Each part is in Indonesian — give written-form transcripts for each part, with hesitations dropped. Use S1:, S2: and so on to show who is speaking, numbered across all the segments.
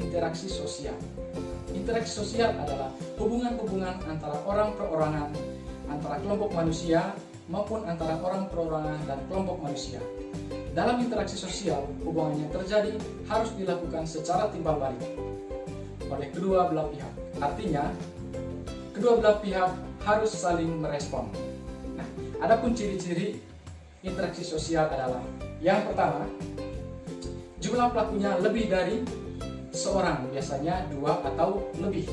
S1: interaksi sosial. Interaksi sosial adalah hubungan-hubungan antara orang perorangan, antara kelompok manusia, maupun antara orang perorangan dan kelompok manusia. Dalam interaksi sosial, hubungan yang terjadi harus dilakukan secara timbal balik oleh kedua belah pihak. Artinya, kedua belah pihak harus saling merespon. Nah, adapun ciri-ciri interaksi sosial adalah yang pertama, jumlah pelakunya lebih dari seorang, biasanya 2 atau lebih.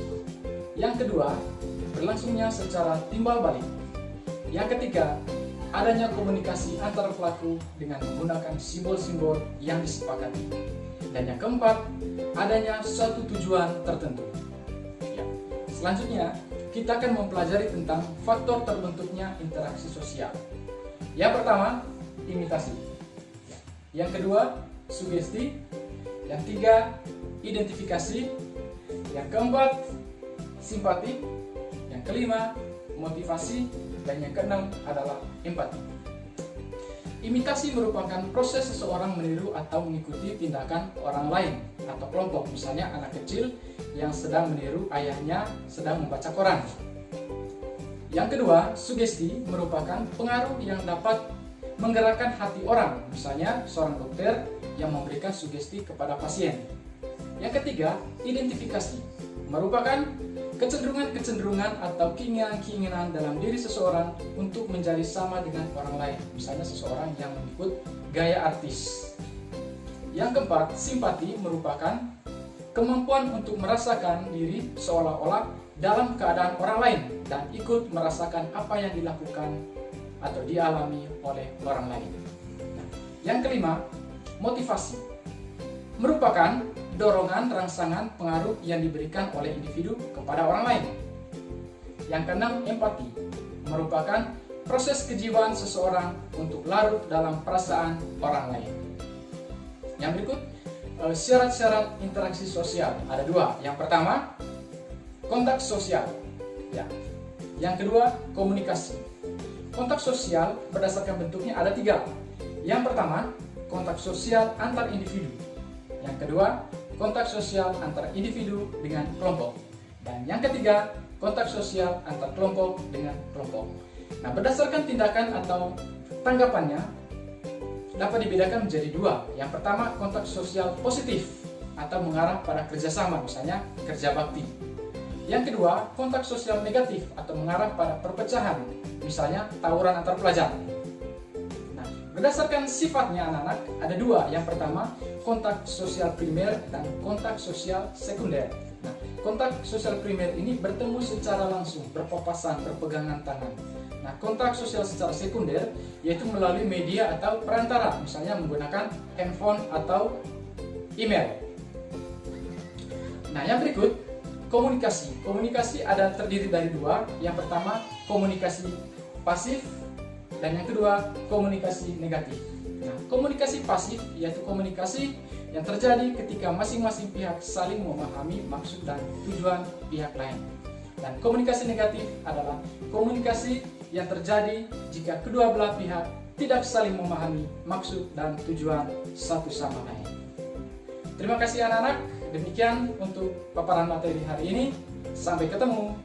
S1: Yang kedua, berlangsungnya secara timbal balik. Yang ketiga, adanya komunikasi antar pelaku dengan menggunakan simbol-simbol yang disepakati. Dan yang keempat, adanya suatu tujuan tertentu. Ya. Selanjutnya, kita akan mempelajari tentang faktor terbentuknya interaksi sosial. Yang pertama, imitasi. Yang kedua, sugesti. Yang tiga, identifikasi. Yang keempat, simpati. Yang kelima, motivasi. Dan yang keenam adalah empati. Imitasi merupakan proses seseorang meniru atau mengikuti tindakan orang lain atau kelompok, misalnya anak kecil yang sedang meniru ayahnya sedang membaca koran. Yang kedua, sugesti merupakan pengaruh yang dapat menggerakkan hati orang, misalnya seorang dokter yang memberikan sugesti kepada pasien. Yang ketiga, identifikasi merupakan kecenderungan-kecenderungan atau keinginan-keinginan dalam diri seseorang untuk menjadi sama dengan orang lain, misalnya seseorang yang mengikut gaya artis. Yang keempat, simpati merupakan kemampuan untuk merasakan diri seolah-olah dalam keadaan orang lain dan ikut merasakan apa yang dilakukan atau dialami oleh orang lain. Yang kelima, motivasi merupakan dorongan, rangsangan, pengaruh yang diberikan oleh individu kepada orang lain. Yang keenam, empati merupakan proses kejiwaan seseorang untuk larut dalam perasaan orang lain. Yang berikut, syarat-syarat interaksi sosial ada dua. Yang pertama, kontak sosial. Ya. Yang kedua, komunikasi. Kontak sosial berdasarkan bentuknya ada tiga. Yang pertama, kontak sosial antar individu. Yang kedua, kontak sosial antar individu dengan kelompok. Dan yang ketiga, kontak sosial antar kelompok dengan kelompok. Nah, berdasarkan tindakan atau tanggapannya dapat dibedakan menjadi dua. Yang pertama, kontak sosial positif atau mengarah pada kerjasama, misalnya kerja bakti. Yang kedua, kontak sosial negatif atau mengarah pada perpecahan, misalnya tawuran antar pelajar. Nah, berdasarkan sifatnya anak-anak ada dua. Yang pertama, kontak sosial primer dan kontak sosial sekunder. Nah, kontak sosial primer ini bertemu secara langsung, berpapasan, berpegangan tangan. Nah, kontak sosial secara sekunder yaitu melalui media atau perantara, misalnya menggunakan handphone atau email. Nah, yang berikut, komunikasi. Komunikasi ada terdiri dari dua. Yang pertama, komunikasi pasif, dan yang kedua, komunikasi negatif. Nah, komunikasi pasif yaitu komunikasi yang terjadi ketika masing-masing pihak saling memahami maksud dan tujuan pihak lain. Dan komunikasi negatif adalah komunikasi yang terjadi jika kedua belah pihak tidak saling memahami maksud dan tujuan satu sama lain. Terima kasih anak-anak. Demikian untuk paparan materi hari ini. Sampai ketemu.